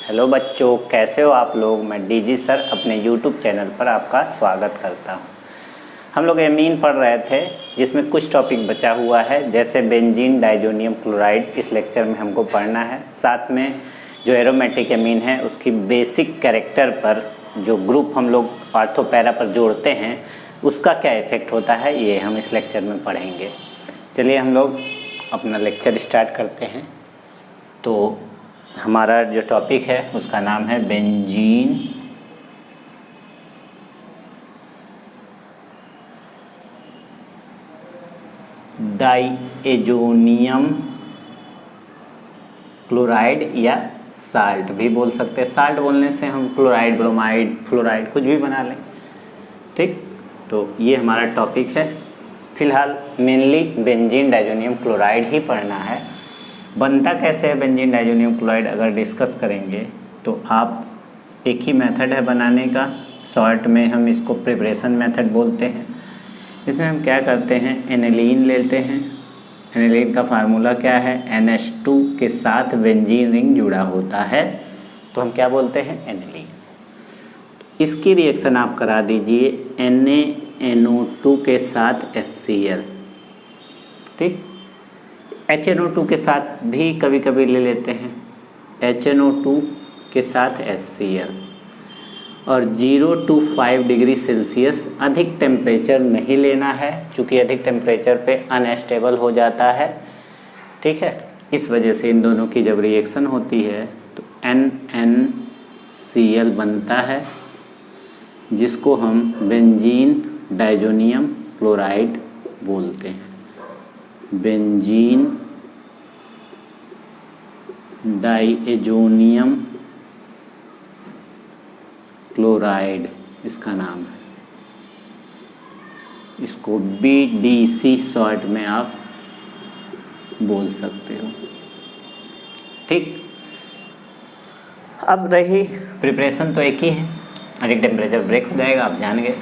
Hello बच्चों, कैसे हो आप लोग। मैं डीजी सर अपने यूट्यूब चैनल पर आपका स्वागत करता हूं। हम लोग एमीन पढ़ रहे थे जिसमें कुछ टॉपिक बचा हुआ है, जैसे बेंजीन डाइजोनियम क्लोराइड। इस लेक्चर में हमको पढ़ना है। साथ में जो एरोमेटिक एमीन है उसकी बेसिक कैरेक्टर पर जो ग्रुप हम लोग ऑर्थो पैरा पर जोड़ते हैं उसका क्या इफ़ेक्ट होता है, ये हम इस लेक्चर में पढ़ेंगे। चलिए हम लोग अपना लेक्चर स्टार्ट करते हैं। तो हमारा जो टॉपिक है उसका नाम है बेंजीन डाइएजोनियम क्लोराइड या साल्ट भी बोल सकते हैं। साल्ट बोलने से हम क्लोराइड, ब्रोमाइड, फ्लोराइड कुछ भी बना लें, ठीक। तो ये हमारा टॉपिक है। फिलहाल मेनली बेंजीन डाइजोनियम क्लोराइड ही पढ़ना है। बनता कैसे है बेंजीन डाइजोनियम क्लोराइड अगर डिस्कस करेंगे तो आप एक ही मेथड है बनाने का। शॉर्ट में हम इसको प्रिपरेशन मेथड बोलते हैं। इसमें हम क्या करते हैं, एनिलीन लेते हैं। एनिलीन का फार्मूला क्या है, NH2 के साथ बेंजीन रिंग जुड़ा होता है तो हम क्या बोलते हैं, एनिलीन। इसकी रिएक्शन आप करा दीजिए NaNO2 के साथ HCl, ठीक। HNO2 के साथ भी कभी कभी ले लेते हैं, HNO2 के साथ HCl। और 0 to 5 डिग्री सेल्सियस अधिक टेम्परेचर नहीं लेना है, चूँकि अधिक टेम्परेचर पे अनस्टेबल हो जाता है, ठीक है। इस वजह से इन दोनों की जब रिएक्शन होती है तो NnCl बनता है, जिसको हम बेंजीन डाइजोनियम क्लोराइड बोलते हैं। बेंजीन डाइएजोनियम क्लोराइड इसका नाम है। इसको BDC शॉर्ट में आप बोल सकते हो, ठीक। अब रही प्रिपरेशन तो एक ही है, अधिक टेम्परेचर ब्रेक हो जाएगा, आप जान गए।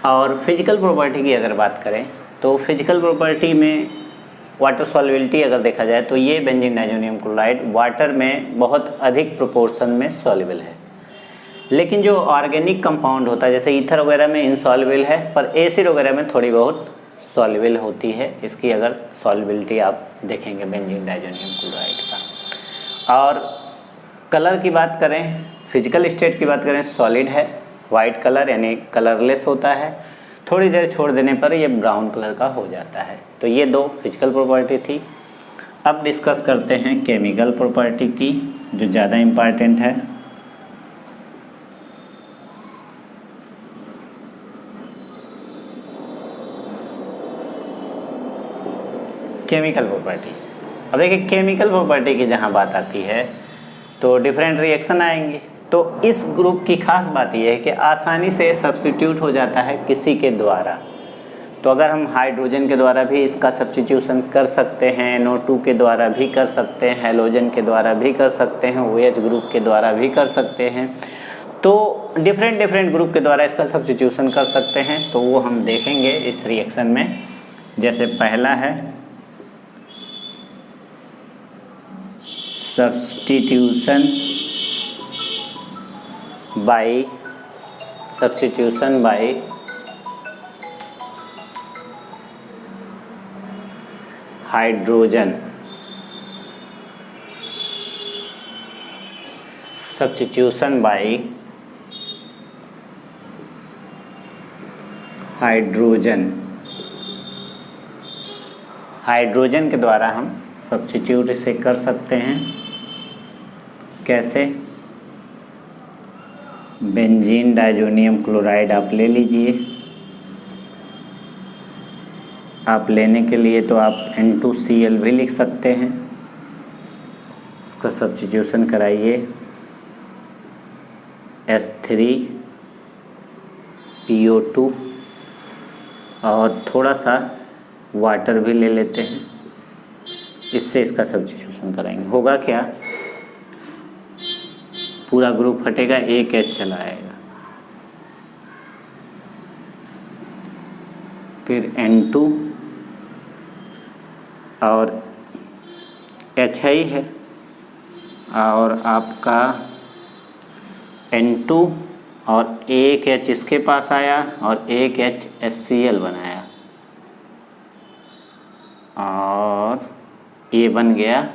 और फिजिकल प्रॉपर्टी की अगर बात करें तो फिजिकल प्रॉपर्टी में वाटर सॉल्युबिलिटी अगर देखा जाए तो ये बेंजीन डाइजोनियम क्लोराइड वाटर में बहुत अधिक प्रोपोर्शन में सॉल्युबल है। लेकिन जो ऑर्गेनिक कंपाउंड होता है जैसे ईथर वगैरह में इनसॉल्युबल है, पर एसिड वगैरह में थोड़ी बहुत सॉल्युबल होती है। इसकी अगर सॉल्युबिलिटी आप देखेंगे बेंजीन डाइजोनियम क्लोराइड का। और कलर की बात करें, फिजिकल स्टेट की बात करें, सॉलिड है, वाइट कलर यानी कलरलेस होता है। थोड़ी देर छोड़ देने पर ये ब्राउन कलर का हो जाता है। तो ये दो फिजिकल प्रॉपर्टी थी। अब डिस्कस करते हैं केमिकल प्रॉपर्टी की, जो ज़्यादा इम्पॉर्टेंट है। केमिकल प्रॉपर्टी, अब देखिए केमिकल प्रॉपर्टी की जहाँ बात आती है तो डिफरेंट रिएक्शन आएंगी। तो इस ग्रुप की खास बात यह है कि आसानी से सब्स्टिट्यूट हो जाता है किसी के द्वारा। तो अगर हम हाइड्रोजन के द्वारा भी इसका सब्स्टिट्यूशन कर सकते हैं, NO2 के द्वारा भी कर सकते हैं, हैलोजन के द्वारा भी कर सकते हैं, OH ग्रुप के द्वारा भी कर सकते हैं। तो डिफरेंट ग्रुप के द्वारा इसका सब्स्टिट्यूशन कर सकते हैं। तो वो हम देखेंगे इस रिएक्शन में। जैसे पहला है substitution bye hydrogen. Substitution bye hydrogen. Hydrogen के द्वारा हम सब्स्टिट्यूट इसे कर सकते हैं। कैसे, बेंजीन डाइजोनियम क्लोराइड आप ले लीजिए। आप लेने के लिए तो आप N2Cl भी लिख सकते हैं। इसका सब्स्टिट्यूशन कराइए, H3PO2 और थोड़ा सा वाटर भी ले लेते हैं। इससे इसका सब्स्टिट्यूशन कराएंगे। होगा क्या, पूरा ग्रुप हटेगा, एक H चला आएगा, फिर N2 और H ही है और आपका N2 और एक H इसके पास आया और एक H HCl बनाया और ये बन गया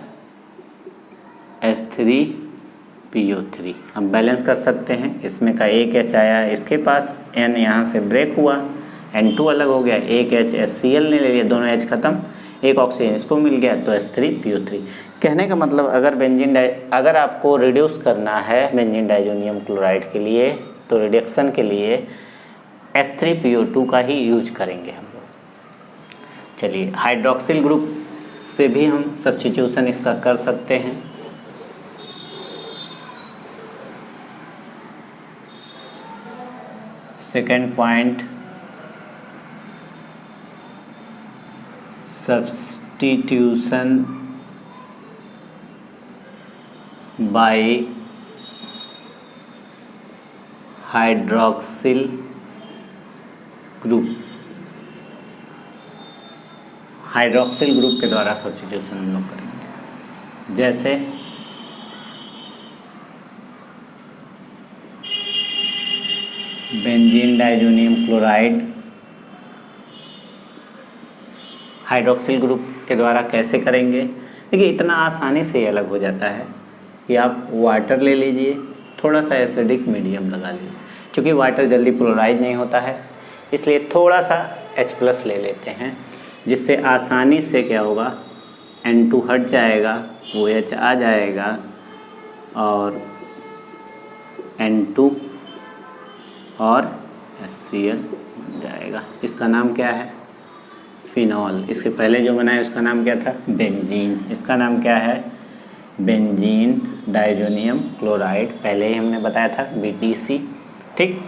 H3PO3। हम बैलेंस कर सकते हैं, इसमें का एक H आया इसके पास, N यहाँ से ब्रेक हुआ, N2 अलग हो गया, एक H HCl ने ले लिया, दोनों H खत्म, एक ऑक्सीजन इसको मिल गया तो H3PO3। कहने का मतलब अगर आपको रिड्यूस करना है बेंजीन डाइजोनियम क्लोराइड के लिए तो रिडक्शन के लिए H3PO2 का ही यूज करेंगे हम लोग। चलिए हाइड्रोक्सिल ग्रुप से भी हम सब्स्टिट्यूशन इसका कर सकते हैं। Second point, substitution by hydroxyl group, hydroxyl group के द्वारा सब्स्टिट्यूशन हम लोग करेंगे। जैसे benzene diazonium chloride hydroxyl group के द्वारा कैसे करेंगे? देखिए इतना आसानी से अलग हो जाता है कि आप वाटर ले लीजिए, थोड़ा सा एसिडिक मीडियम लगा लीजिए। चूँकि वाटर जल्दी पोलराइज नहीं होता है इसलिए थोड़ा सा H+ ले लेते हैं, जिससे आसानी से क्या होगा, N2 हट जाएगा, वो H आ जाएगा और N2 और HCl बन जाएगा। इसका नाम क्या है? फिनॉल। इसके पहले जो बनाया उसका नाम क्या था? बेंजीन। इसका नाम क्या है? Benzene diazonium chloride. पहले ही हमने बताया था BTC। ठीक,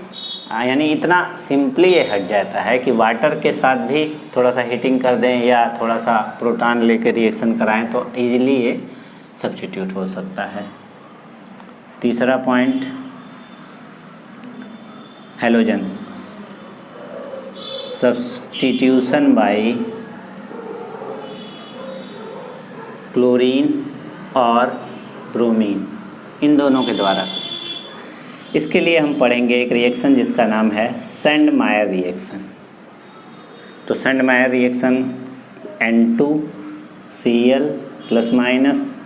यानी इतना सिंपली ये हट जाता है कि वाटर के साथ भी थोड़ा सा हीटिंग कर दें या थोड़ा सा प्रोटॉन लेकर रिएक्शन कराएं तो इजीली ये सब्स्टिट्यूट हो सकता है। तीसरा point, halogen substitution by chlorine और ब्रोमीन, इन दोनों के द्वारा। इसके लिए हम पढ़ेंगे एक रिएक्शन जिसका नाम है सेंडमायर रिएक्शन। तो सेंडमायर रिएक्शन N2Cl +-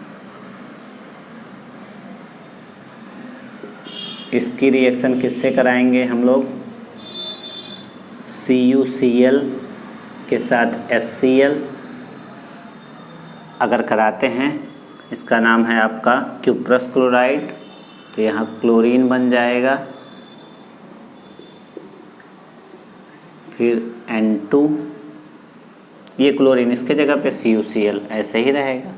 इसकी रिएक्शन किससे कराएंगे हम लोग? CuCl के साथ HCl अगर कराते हैं, इसका नाम है आपका क्यूप्रस क्लोराइड, तो यहाँ क्लोरीन बन जाएगा, फिर N2, ये क्लोरीन इसके जगह पे CuCl ऐसे ही रहेगा।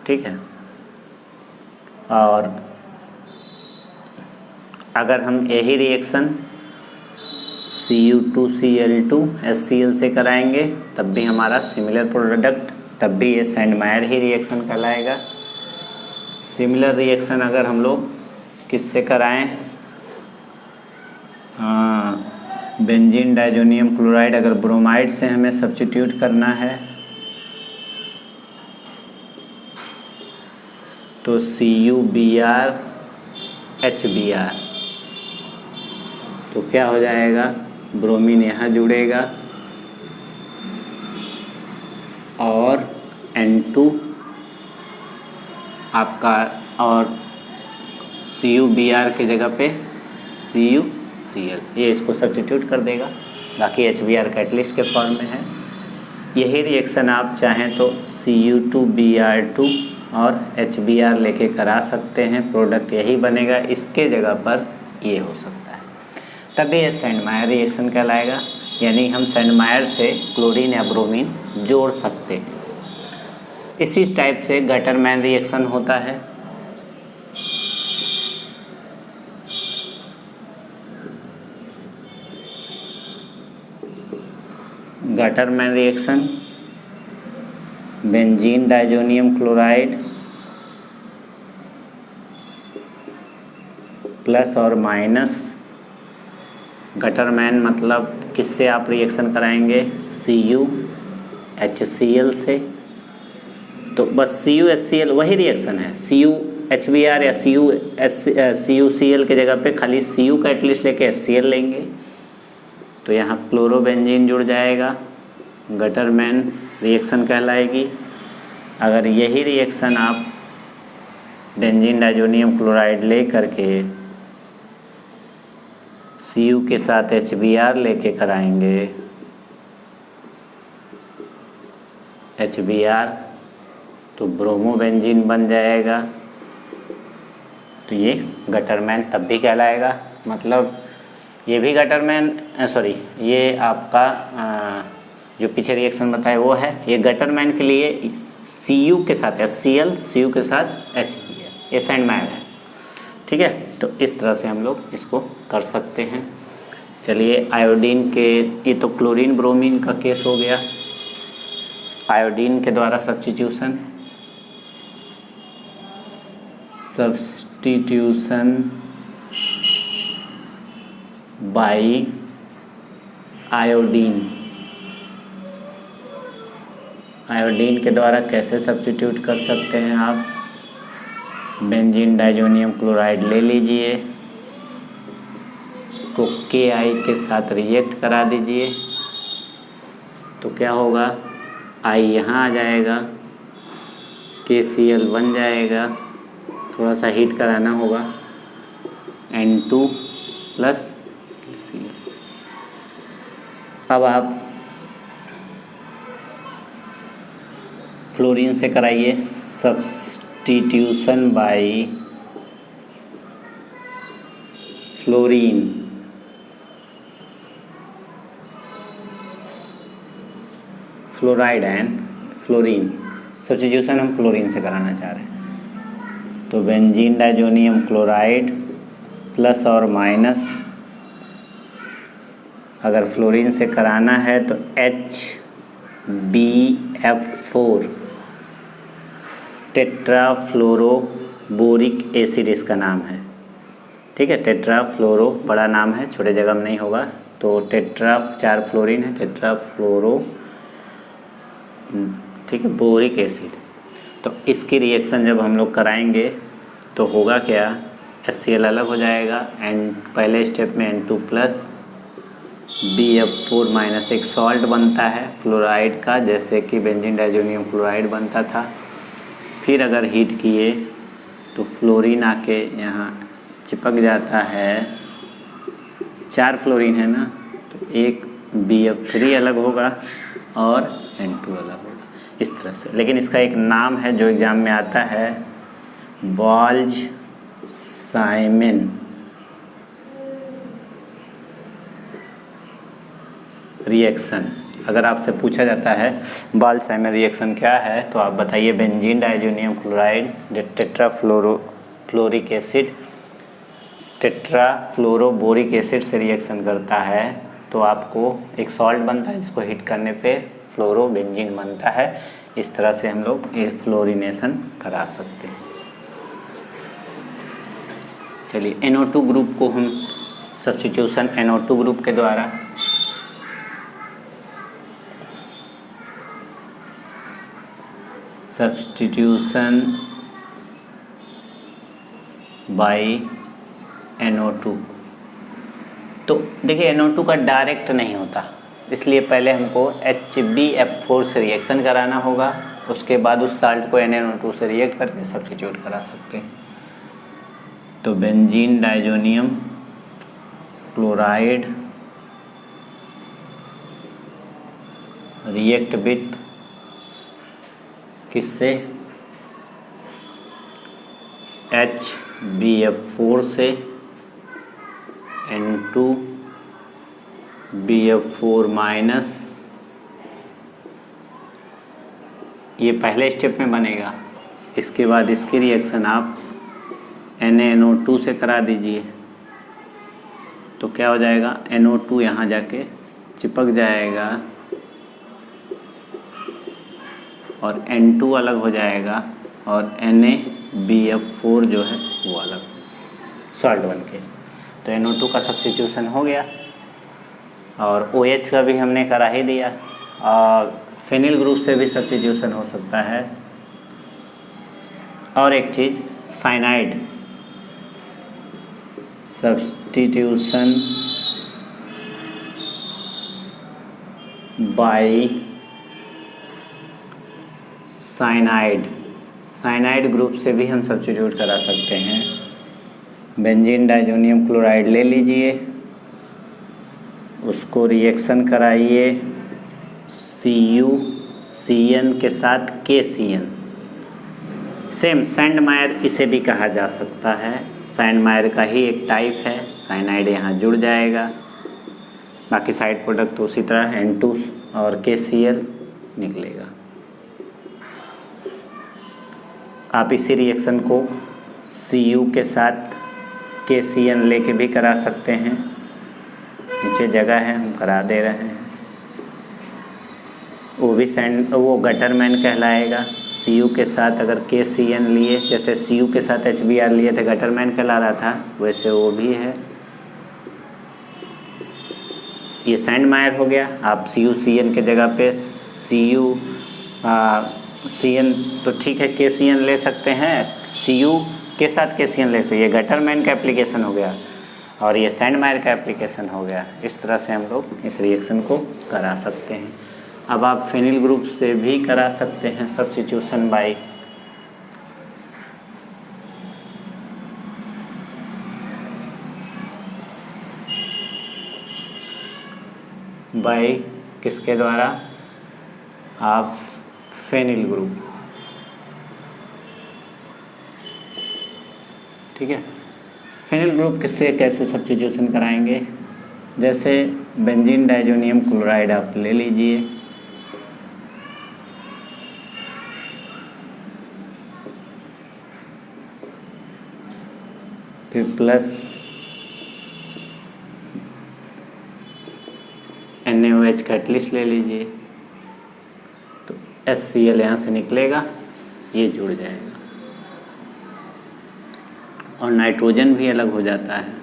ठीक है, और अगर हम यही रिएक्शन Cu2Cl2 HCl से कराएंगे तब भी हमारा सिमिलर प्रोडक्ट, तब भी ये सेंडमायर ही रिएक्शन कहलाएगा। सिमिलर रिएक्शन अगर हम लोग किससे कराएं, बेंजीन डाइजोनियम क्लोराइड अगर ब्रोमाइड से हमें सब्स्टिट्यूट करना है तो CuBr HBr, तो क्या हो जाएगा, ब्रोमीन यहाँ जुड़ेगा और N2 आपका और CuBr की जगह पे CuCl, ये इसको सब्स्टिट्यूट कर देगा, बाकी HBr कैटलिस्ट के फॉर्म में है। यही रिएक्शन आप चाहें तो Cu2Br2 और HBr लेके करा सकते हैं, प्रोडक्ट यही बनेगा, इसके जगह पर ये हो सकता है, तभी ये सेंडमायर रिएक्शन कहलाएगा। यानी हम सेंडमायर से क्लोरीन या ब्रोमीन जोड़ सकते हैं। इसी टाइप से गटरमैन रिएक्शन होता है। Gattermann reaction benzene diazonium chloride plus और माइनस, गटरमैन मतलब किससे आप रिएक्शन कराएंगे? CuHCl से, तो बस CuHCl वही रिएक्शन है, CuHBr या CuCl के जगह पे खाली Cu कैटलिस्ट लेके HCl लेंगे तो यहाँ क्लोरोबेंजीन जुड़ जाएगा, गटरमैन रिएक्शन कहलाएगी। अगर यही रिएक्शन आप बेंजीन डाइजोनियम क्लोराइड ले करके Cu के साथ HBr लेके कराएंगे, HBr तो ब्रोमोबेंजीन बन जाएगा, तो ये गटरमैन तब भी कहलाएगा। मतलब ये भी गटरमैन सॉरी ये आपका जो पीछे रिएक्शन बताया वो है, ये गटरमैन के लिए Cu के साथ HCl, Cu के साथ HBr, ये सैंड मैग है, ठीक है। तो इस तरह से हम लोग इसको कर सकते हैं। चलिए आयोडीन के, ये तो क्लोरीन ब्रोमीन का केस हो गया। आयोडीन के द्वारा सब्स्टिट्यूशन बाय आयोडीन। आयोडीन के द्वारा कैसे सब्स्टिट्यूट कर सकते हैं आप? बेंजीन डाइजोनियम क्लोराइड ले लीजिए, तो Ki के साथ रिएक्ट करा दीजिए, तो क्या होगा, I यहाँ आ जाएगा, KCl बन जाएगा, थोड़ा सा हीट कराना होगा, N2 प्लस KCl। अब आप फ्लोरीन से कराइए substitution by fluorine. Fluoride and fluorine, substitution हम फ्लोरीन से कराना चाह रहे हैं, तो बेंजीन डाइजोनियम क्लोराइड प्लस और माइनस, अगर फ्लोरीन से कराना है तो HbF4 टेट्राफ्लोरोबोरिक एसिड इसका नाम है, ठीक है। टेट्राफ्लोरो बड़ा नाम है, छोटे जगह में नहीं होगा, तो टेट्रा 4 फ्लोरीन है, टेट्राफ्लोरो, ठीक है, बोरिक एसिड। तो इसकी रिएक्शन जब हम लोग कराएंगे तो होगा क्या, HCl अलग हो जाएगा, पहले स्टेप में N2 प्लस BF4 माइनस एक सॉल्ट बनता है फ्लोराइड का, जैसे कि बेंजीन डाइजोनियम क्लोराइड बनता था। फिर अगर हीट किए तो फ्लोरीन आके यहाँ चिपक जाता है, 4 फ्लोरीन है ना, तो एक BF3 अलग होगा और N2 अलग होगा, इस तरह से। लेकिन इसका एक नाम है जो एग्ज़ाम में आता है, वाल्ज-साइमन रिएक्शन। अगर आपसे पूछा जाता है वाल्ज-साइमन रिएक्शन क्या है, तो आप बताइए benzene diazonium chloride tetrafluoric acid tetrafluoroboric acid से रिएक्शन करता है, तो आपको एक सॉल्ट बनता है जिसको हीट करने पे फ्लोरोबेंजीन बनता है। इस तरह से हम लोग ये फ्लोरिनेशन करा सकते हैं। चलिए NO2 ग्रुप को हम सब्स्टिट्यूशन NO2 ग्रुप के द्वारा सब्स्टिट्यूशन बाय NO2, तो देखिए NO2 का डायरेक्ट नहीं होता, इसलिए पहले हमको HbF4 से रिएक्शन कराना होगा, उसके बाद उस साल्ट को NaNO2 से रिएक्ट करके सब्स्टिट्यूट करा सकते हैं। तो benzene diazonium chloride react with किससे, HbF4 से, N2 BF4 माइनस, ये पहले स्टेप में बनेगा। इसके बाद इसकी रिएक्शन आप NaNO2 से करा दीजिए, तो क्या हो जाएगा, NO2 यहाँ जाके चिपक जाएगा और N2 अलग हो जाएगा और NaBF4 जो है वो अलग सॉल्ट बन के, तो NO2 का सब्स्टिट्यूशन हो गया और OH का भी हमने करा ही दिया। और फिनिल ग्रुप से भी सब्स्टिट्यूशन हो सकता है, और एक चीज़ cyanide substitution by cyanide group से भी हम सब्स्टिट्यूट करा सकते हैं। बेंजीन डाइजोनियम क्लोराइड ले लीजिए, उसको रिएक्शन कराइए CuCN के साथ KCN। सेम सैंडमायर इसे भी कहा जा सकता है, सैंडमायर का ही एक टाइप है। साइनाइड यहाँ जुड़ जाएगा, बाकी साइड प्रोडक्ट तो उसी तरह N2 और KCl निकलेगा। आप इसी रिएक्शन को Cu के साथ KCN लेके भी करा सकते हैं। नीचे जगह है, हम करा दे रहे हैं। वो गटरमैन कहलाएगा। Cu के साथ अगर KCN लिए, जैसे Cu के साथ HBr लिए थे गटरमैन कहला रहा था, वैसे वो भी है। ये सैंडमायर हो गया। आप CuCN के जगह पे CN तो ठीक है, KCN ले सकते हैं। Cu के साथ KCN ले सकते हैं। ये गटरमैन का एप्लीकेशन हो गया और ये सैंडमायर का एप्लीकेशन हो गया। इस तरह से हम लोग इस रिएक्शन को करा सकते हैं। अब आप फेनिल ग्रुप से भी करा सकते हैं सब्स्टिट्यूशन बाय किसके द्वारा? आप फेनिल ग्रुप, ठीक है। फेनिल ग्रुप किससे कैसे सब्स्टिट्यूशन कराएंगे? जैसे बेंजीन डाइजोनियम क्लोराइड आप ले लीजिए, फिर प्लस NaOH कैटलिस्ट ले लीजिए, तो HCl यहाँ से निकलेगा, ये जुड़ जाएगा और नाइट्रोजन भी अलग हो जाता है,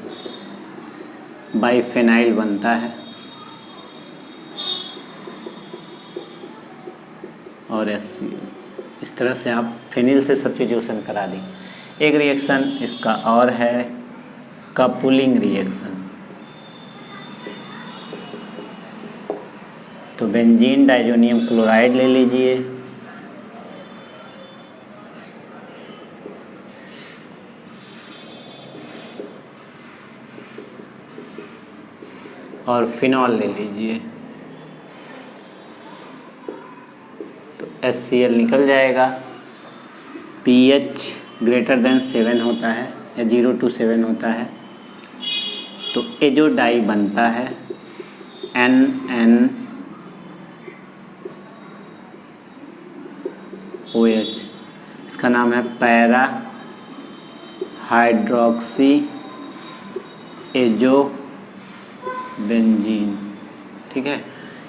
बाइफेनाइल बनता है और HCl। इस तरह से आप फेनिल से सब्स्टिट्यूशन करा दें। एक रिएक्शन इसका और है कपुलिंग रिएक्शन। तो बेंजीन डाइजोनियम क्लोराइड ले लीजिए, और फिनॉल ले लीजिए, तो HCl निकल जाएगा। pH ग्रेटर देन 7 होता है या 0 to 7 होता है, तो ये जो डाई बनता है NNOH, इसका नाम है पैरा हाइड्रोक्सी एजो बेंजीन, ठीक है।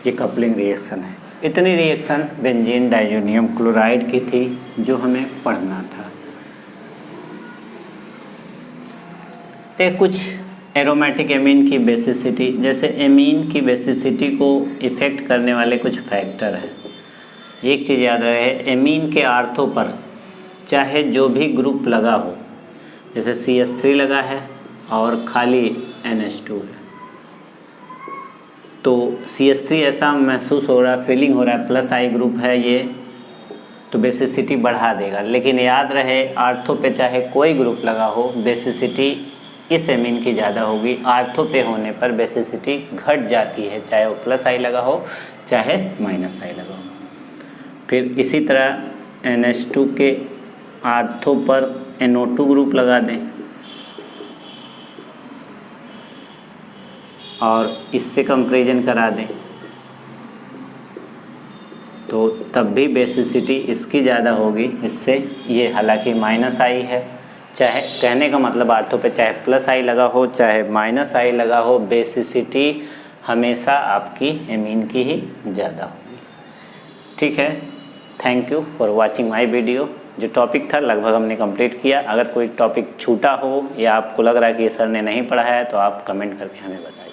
ये कपलिंग रिएक्शन है। इतनी रिएक्शन बेंजीन डाइजोनियम क्लोराइड की थी जो हमें पढ़ना था। तो कुछ एरोमेटिक एमीन की बेसिसिटी, जैसे एमीन की बेसिसिटी को इफ़ेक्ट करने वाले कुछ फैक्टर हैं। एक चीज़ याद रहे, एमीन के आर्थो पर चाहे जो भी ग्रुप लगा हो, जैसे CH3 लगा है और खाली NH2 है, तो CH3 ऐसा महसूस हो रहा है, फीलिंग हो रहा है प्लस I ग्रुप है ये, तो बेसिसिटी बढ़ा देगा। लेकिन याद रहे आर्थो पे चाहे कोई ग्रुप लगा हो, बेसिसिटी इस एमीन की ज़्यादा होगी। आर्थो पे होने पर बेसिसिटी घट जाती है, चाहे वो प्लस I लगा हो चाहे माइनस I लगा हो। फिर इसी तरह NH2 के आर्थो पर NO2 ग्रुप लगा दें और इससे कंपैरिजन करा दें, तो तब भी बेसिसिटी इसकी ज़्यादा होगी इससे। ये हालांकि माइनस I है, चाहे कहने का मतलब आर्थो पे चाहे प्लस I लगा हो चाहे माइनस I लगा हो, बेसिसिटी हमेशा आपकी एमीन की ही ज़्यादा होगी, ठीक है। Thank you for watching my video. जो टॉपिक था लगभग हमने कंप्लीट किया। अगर कोई टॉपिक छूटा हो या आपको लग रहा है कि सर ने नहीं पढ़ाया है तो आप कमेंट करके हमें बताइए।